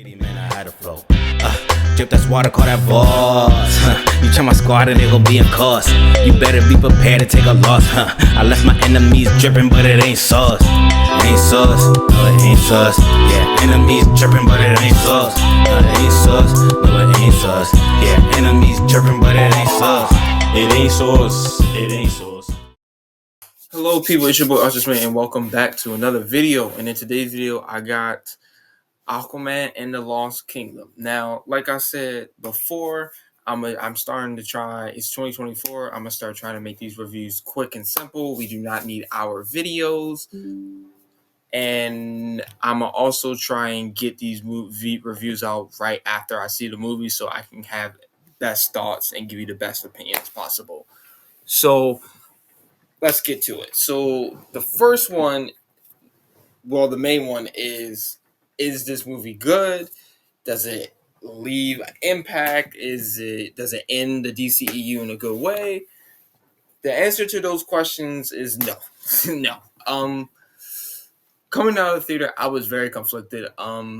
Man, I had a flow. Drip that's water, call that boss. You try my squad and they gon' be in cost. You better be prepared to take a loss. I left my enemies dripping, but it ain't sauce. It ain't sauce, no it ain't sauce. Yeah, enemies dripping, but it ain't sauce. No it ain't sauce, no it ain't sauce. Yeah, enemies dripping, but it ain't sauce. It ain't sauce, it ain't sauce. Hello people, it's your boy Usher, and welcome back to another video. And in today's video, I got Aquaman and the Lost Kingdom. Now, like I said before, I'm starting to try. It's 2024. I'm gonna start trying to make these reviews quick and simple. We do not need hour videos, and I'm gonna also try and get these movie reviews out right after I see the movie, so I can have best thoughts and give you the best opinions possible. So let's get to it. So the first one, well, the main one is this movie good? Does it leave an impact? Does it end the DCEU in a good way? The answer to those questions is no. No. Coming out of the theater, I was very conflicted. For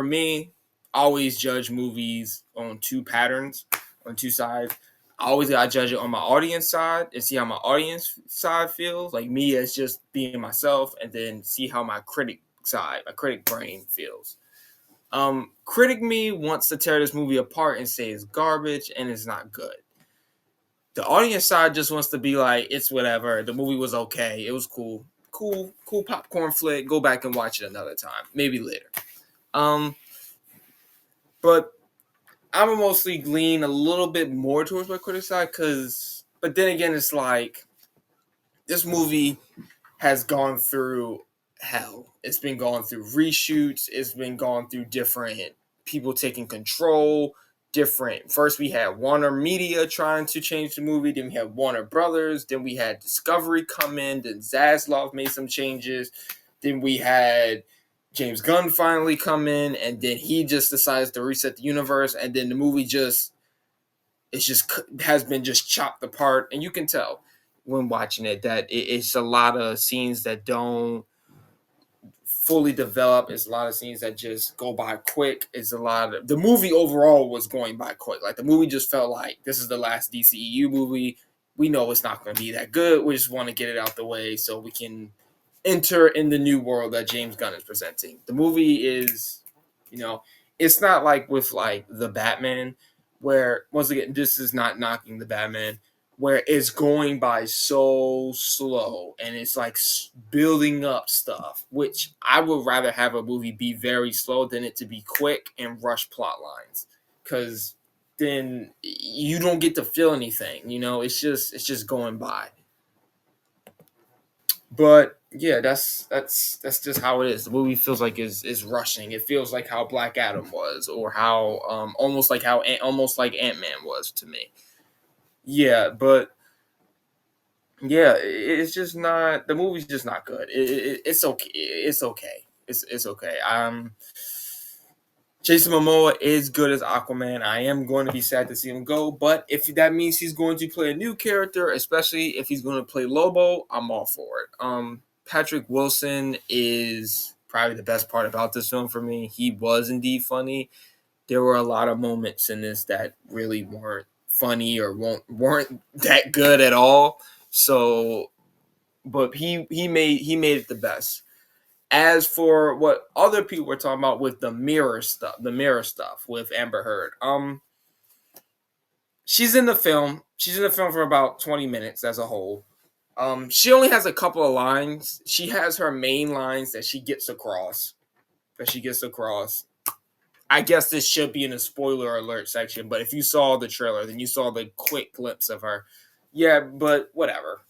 me, I always judge movies on two sides. I judge it on my audience side and see how my audience side feels, like me as just being myself, and then see how my critic brain feels. Critic me wants to tear this movie apart and say it's garbage and it's not good. The audience side just wants to be like, it's whatever. The movie was okay. It was cool popcorn flick. Go back and watch it another time, maybe later. But I would mostly lean a little bit more towards my critic side, but then again, it's like this movie has gone through hell. It's been going through reshoots. It's been going through different people taking control. First, we had Warner Media trying to change the movie. Then we had Warner Brothers. Then we had Discovery come in. Then Zaslav made some changes. Then we had James Gunn finally come in, and then he just decides to reset the universe, and then the movie has been chopped apart, and you can tell when watching it that it's a lot of scenes that don't fully develop. It's a lot of scenes that just go by quick. The movie overall was going by quick. Like, the movie just felt like this is the last DCEU movie. We know it's not going to be that good. We just want to get it out the way so we can enter in the new world that James Gunn is presenting. The movie is, it's not like with like the Batman, where, once again, this is not knocking the Batman, where it's going by so slow and it's like building up stuff, which I would rather have a movie be very slow than it to be quick and rush plot lines, because then you don't get to feel anything. It's just going by. But yeah, that's just how it is. The movie feels like is rushing. It feels like how Black Adam was, or how almost like Ant-Man was to me. Yeah, but yeah, it's just not. The movie's just not good. It's okay. It's okay. It's okay. Jason Momoa is good as Aquaman. I am going to be sad to see him go, but if that means he's going to play a new character, especially if he's going to play Lobo, I'm all for it. Patrickwilson is probably the best part about this film for me. He was indeed funny. There were a lot of moments in this that really weren't funny or weren't that good at all. So, but he made it the best. As for what other people were talking about with the mirror stuff with Amber Heard, she's in the film. She's in the film for about 20 minutes as a whole. She only has a couple of lines. She has her main lines that she gets across. I guess this should be in a spoiler alert section, but if you saw the trailer, then you saw the quick glimpse of her. Yeah, but whatever.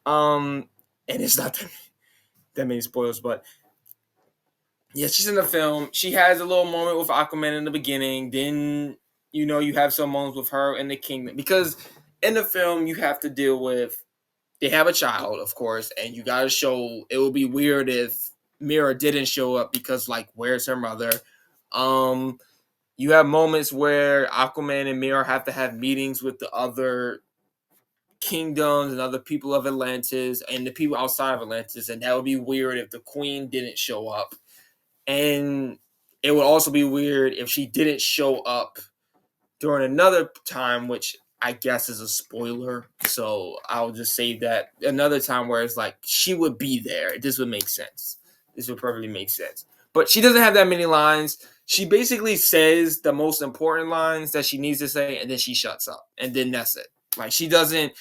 And it's not that many spoilers, but yeah, she's in the film. She has a little moment with Aquaman in the beginning. Then, you have some moments with her in the kingdom. Because in the film, you have to deal with, they have a child, of course, and you got to show, it would be weird if Mira didn't show up because, like, where's her mother? You have moments where Aquaman and Mira have to have meetings with the other kingdoms and other people of Atlantis and the people outside of Atlantis, and that would be weird if the queen didn't show up. And it would also be weird if she didn't show up during another time, which I guess is a spoiler. So I'll just say that another time where it's like she would be there. This would make sense. This would perfectly make sense. But she doesn't have that many lines. She basically says the most important lines that she needs to say, and then she shuts up. And then that's it. Like, she doesn't,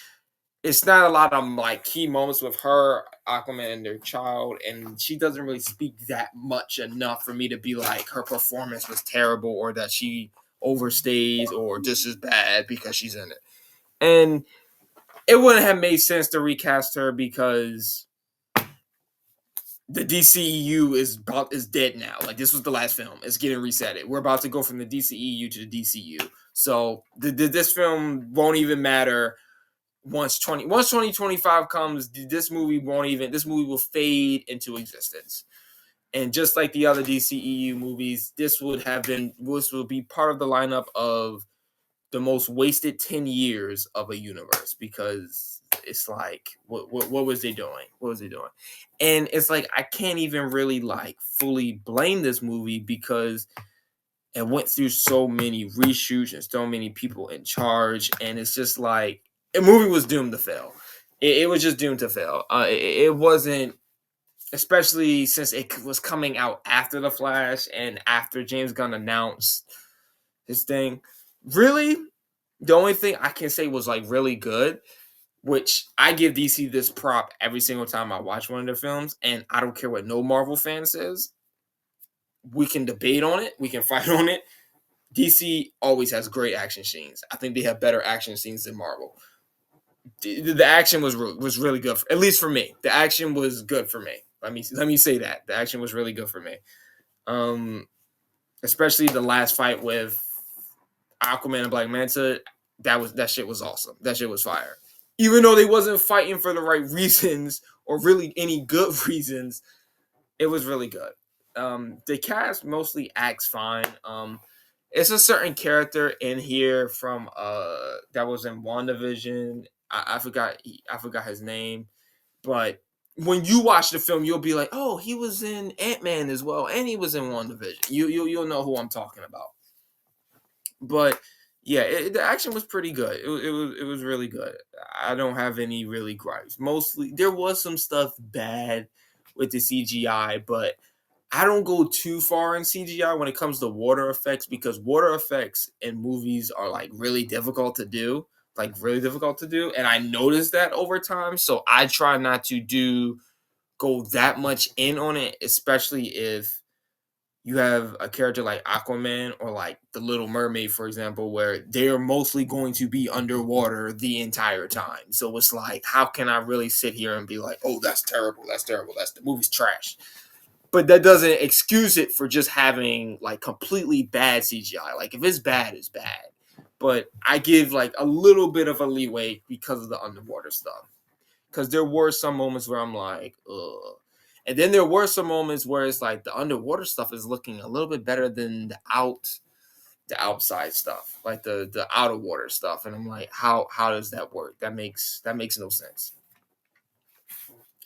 it's not a lot of like key moments with her, Aquaman, and their child, and she doesn't really speak that much enough for me to be like her performance was terrible or that she overstays or just as bad because she's in it. And it wouldn't have made sense to recast her because the DCEU is dead now. Like, this was the last film. It's getting reset. We're about to go from the DCEU to the DCU. So this film won't even matter once 2025 comes. This movie will fade into existence. And just like the other DCEU movies, this will be part of the lineup of the most wasted 10 years of a universe, because it's like, what was they doing? What was they doing? And it's like, I can't even really like fully blame this movie because it went through so many reshoots and so many people in charge, and it's just like, the movie was doomed to fail. It was just doomed to fail. It wasn't, especially since it was coming out after The Flash and after James Gunn announced his thing. Really, the only thing I can say was like really good, which I give DC this prop every single time I watch one of their films, and I don't care what no Marvel fan says. We can debate on it. We can fight on it. DC always has great action scenes. I think they have better action scenes than Marvel. The action was really good, at least for me. The action was good for me. Let me say that. The action was really good for me. Especially the last fight with Aquaman and Black Manta. That shit was awesome. That shit was fire. Even though they wasn't fighting for the right reasons or really any good reasons, it was really good. The cast mostly acts fine. It's a certain character in here from that was in WandaVision. I forgot his name, but when you watch the film, you'll be like, oh, he was in Ant-Man as well, and he was in WandaVision. You'll know who I'm talking about. But yeah, the action was pretty good. It was really good. I don't have any really gripes. Mostly there was some stuff bad with the CGI, but I don't go too far in CGI when it comes to water effects, because water effects in movies are like really difficult to do. And I noticed that over time, so I try not to go that much in on it, especially if you have a character like Aquaman or like the Little Mermaid, for example, where they're mostly going to be underwater the entire time. So it's like, how can I really sit here and be like, oh, that's terrible, the movie's trash? But that doesn't excuse it for just having like completely bad CGI. Like, if it's bad, it's bad. But I give like a little bit of a leeway because of the underwater stuff. Because there were some moments where I'm like, ugh. And then there were some moments where it's like the underwater stuff is looking a little bit better than the outside stuff, like the outer water stuff. And I'm like, how does that work? That makes no sense.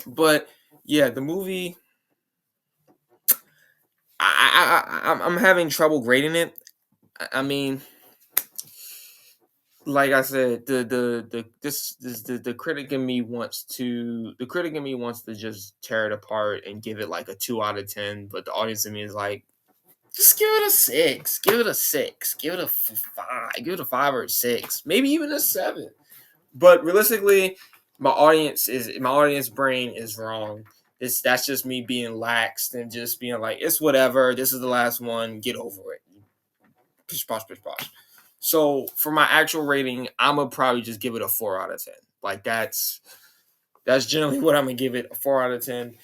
But yeah, the movie, I'm having trouble grading it. I mean, like I said, the critic in me wants to just tear it apart and give it like a 2 out of 10, but the audience in me is like, just give it a 6, give it a 6, give it a 5, give it a 5 or a 6, maybe even a 7. But realistically, my audience brain is wrong. That's just me being laxed and just being like, it's whatever. This is the last one. Get over it. Pish posh, pish posh. So for my actual rating, I'm gonna probably just give it a 4 out of 10. Like, that's generally what I'm gonna give it, a 4 out of 10.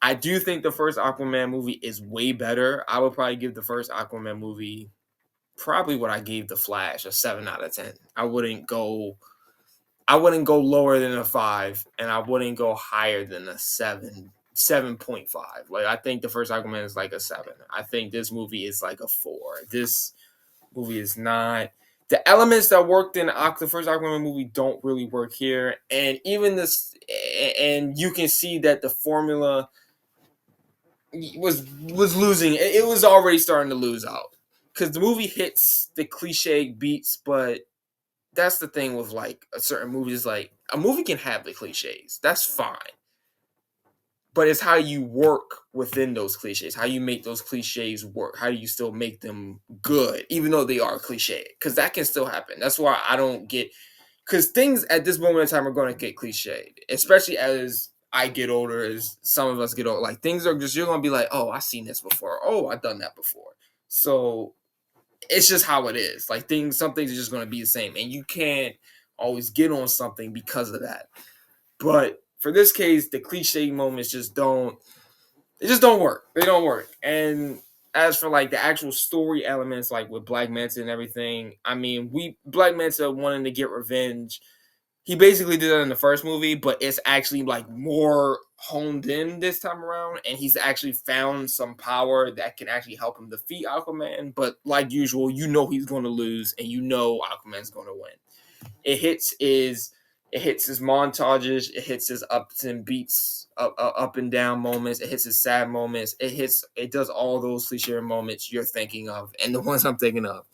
I do think the first Aquaman movie is way better. I would probably give the first Aquaman movie probably what I gave The Flash, a 7 out of 10. I wouldn't go lower than a 5, and I wouldn't go higher than a 7.5. Like, I think the first Aquaman is like a 7. I think this movie is like a 4. This movie is not. The elements that worked in the first Aquaman movie don't really work here, and even this, and you can see that the formula, was losing. It was already starting to lose out because the movie hits the cliche beats, but that's the thing with like a certain movies. Like a movie can have the cliches, that's fine, but it's how you work within those cliches, how you make those cliches work, how do you still make them good, even though they are cliche, because that can still happen. That's why I don't get, because things at this moment in time are going to get cliched, especially as I get older, as some of us get older. Like things are just, you're going to be like, oh, I've seen this before. Oh, I've done that before. So it's just how it is. Like some things are just going to be the same, and you can't always get on something because of that. But for this case, the cliche moments just don't work. They don't work. And as for like the actual story elements, like with Black Manta and everything, I mean, Black Manta wanting to get revenge. He basically did that in the first movie, but it's actually like more honed in this time around, and he's actually found some power that can actually help him defeat Aquaman. But like usual, you know he's going to lose, and you know Aquaman's going to win. It hits his montages, it hits his ups and beats, up and down moments, it hits his sad moments, it does all those cliche moments you're thinking of and the ones I'm thinking of.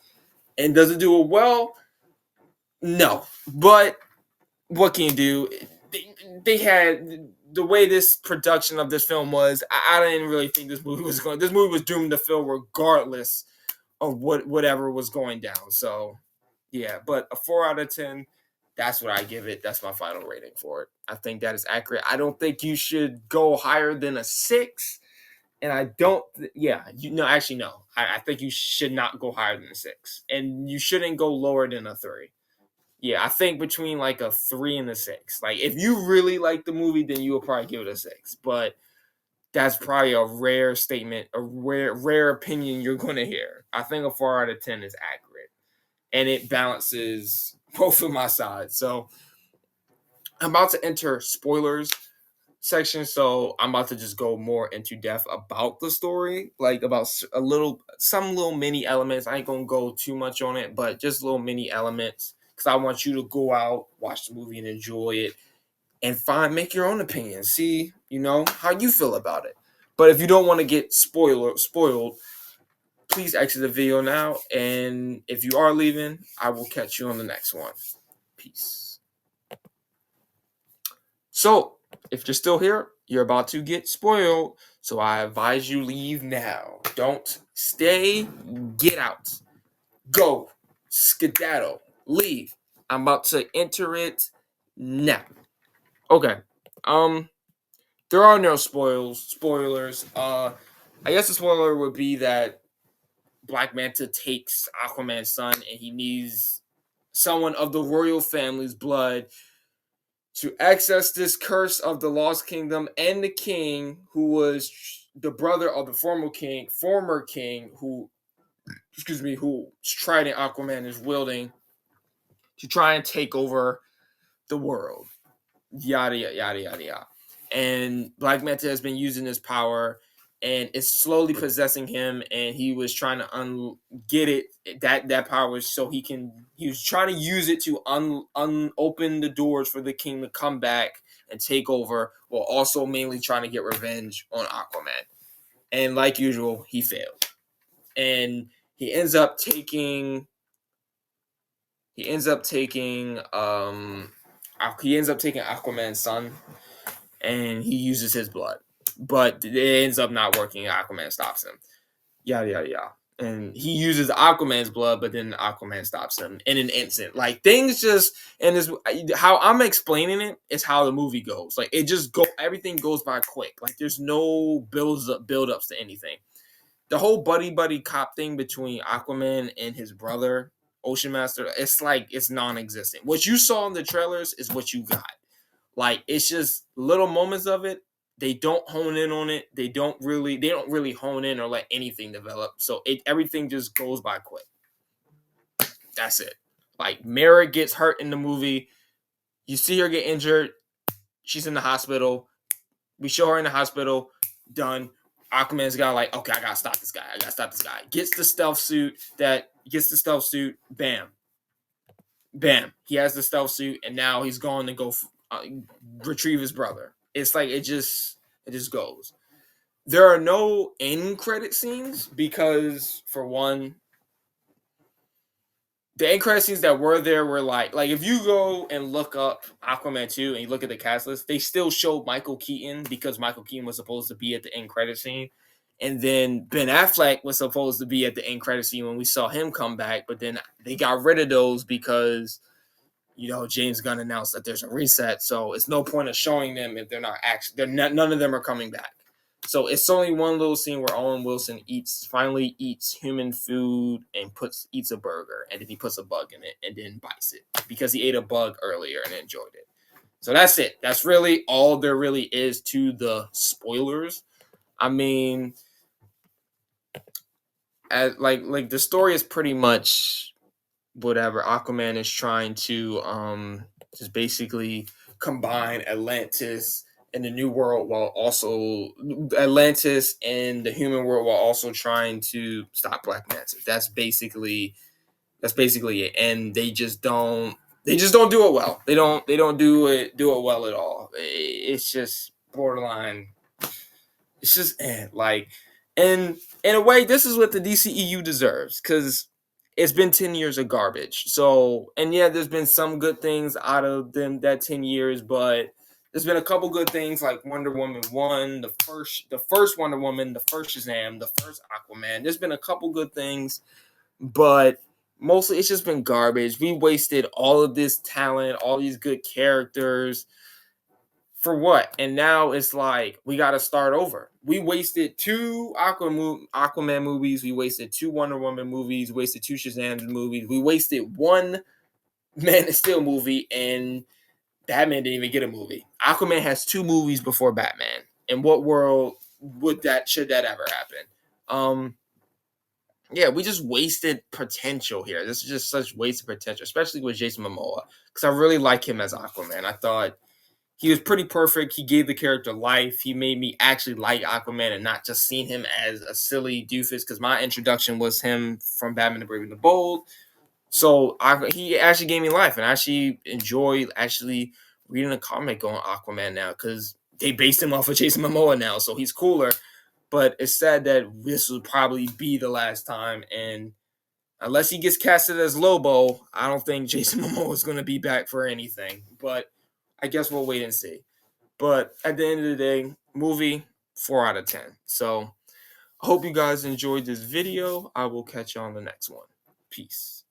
And does it do it well? No. But what can you do? They had the way this production of this film was, I didn't really think this movie was doomed to fail regardless of whatever was going down. So yeah, but a 4 out of 10, that's what I give it. That's my final rating for it. I think that is accurate. I don't think you should go higher than a 6. And I don't, actually, no. I think you should not go higher than a 6. And you shouldn't go lower than a 3. Yeah, I think between like a 3 and a 6. Like, if you really like the movie, then you will probably give it a 6. But that's probably a rare statement, a rare opinion you're going to hear. I think a 4 out of 10 is accurate. And it balances both of my sides. So I'm about to enter spoilers section, so I'm about to just go more into depth about the story, like about some little mini elements. I ain't gonna go too much on it, but just little mini elements, because I want you to go out, watch the movie, and enjoy it, and make your own opinion. See, how you feel about it. But if you don't want to get spoiled, please exit the video now. And if you are leaving, I will catch you on the next one. Peace. So, if you're still here, you're about to get spoiled. So I advise you leave now. Don't stay. Get out. Go. Skedaddle. Leave. I'm about to enter it now. Okay. There are no spoilers. I guess the spoiler would be that Black Manta takes Aquaman's son, and he needs someone of the royal family's blood to access this curse of the Lost Kingdom, and the king, who was the brother of the former king, whose trident Aquaman is wielding to try and take over the world. Yada yada yada yada yada. And Black Manta has been using this power, and it's slowly possessing him, and he was trying to get it, that power, so he was trying to use it to open the doors for the king to come back and take over, while also mainly trying to get revenge on Aquaman. And like usual, he failed. And he ends up taking Aquaman's son, and he uses his blood, but it ends up not working. Aquaman stops him. Yada yada yada. And he uses Aquaman's blood, but then Aquaman stops him in an instant. Like, things just, and this, how I'm explaining it is how the movie goes. Like, everything goes by quick. Like, there's no build-ups to anything. The whole buddy cop thing between Aquaman and his brother, Ocean Master, it's non-existent. What you saw in the trailers is what you got. Like, it's just little moments of it. They don't hone in on it. They don't really hone in or let anything develop. So everything just goes by quick. That's it. Like, Mara gets hurt in the movie. You see her get injured. She's in the hospital. We show her in the hospital. Done. Aquaman's got okay, I gotta stop this guy. Gets the stealth suit. Bam. Bam. He has the stealth suit, and now he's going to go retrieve his brother. It's like it just goes. there are no end credit scenes because, for one, the end credit scenes that were there were like if you go and look up Aquaman 2 and you look at the cast list, they still showed Michael Keaton because Michael Keaton was supposed to be at the end credit scene. And then Ben Affleck was supposed to be at the end credit scene when we saw him come back, but then they got rid of those because James Gunn announced that there's a reset, so it's no point of showing them if they're not actually none of them are coming back. So it's only one little scene where Owen Wilson finally eats human food and eats a burger, and then he puts a bug in it and then bites it because he ate a bug earlier and enjoyed it. So that's it. That's really all there really is to the spoilers. I mean, the story is pretty much whatever. Aquaman is trying to just basically combine Atlantis and the New World while also Atlantis and the human world while also trying to stop Black Manta. That's basically it. And they just don't do it well. They don't do it well at all. It's just borderline. It's just and in a way, this is what the DCEU deserves because it's been 10 years of garbage. So, and yeah, there's been some good things out of that 10 years, but there's been a couple good things like Wonder Woman 1, the first Wonder Woman, the first Shazam, the first Aquaman. There's been a couple good things, but mostly it's just been garbage. We wasted all of this talent, all these good characters. For what? And now it's like we got to start over. We wasted 2 Aquaman movies. We wasted 2 Wonder Woman movies. We wasted 2 Shazam movies. We wasted 1 Man of Steel movie, and Batman didn't even get a movie. Aquaman has 2 movies before Batman. In what world should that ever happen? Yeah, we just wasted potential here. This is just such wasted potential, especially with Jason Momoa, because I really like him as Aquaman. I thought he was pretty perfect. He gave the character life. He made me actually like Aquaman and not just seeing him as a silly doofus, because my introduction was him from Batman the Brave and the Bold. So he actually gave me life, and I actually enjoy reading a comic on Aquaman now because they based him off of Jason Momoa now, so he's cooler. But it's sad that this will probably be the last time, and unless he gets casted as Lobo, I don't think Jason Momoa is going to be back for anything. But I guess we'll wait and see. But at the end of the day, movie 4 out of 10. So I hope you guys enjoyed this video. I will catch you on the next one. Peace.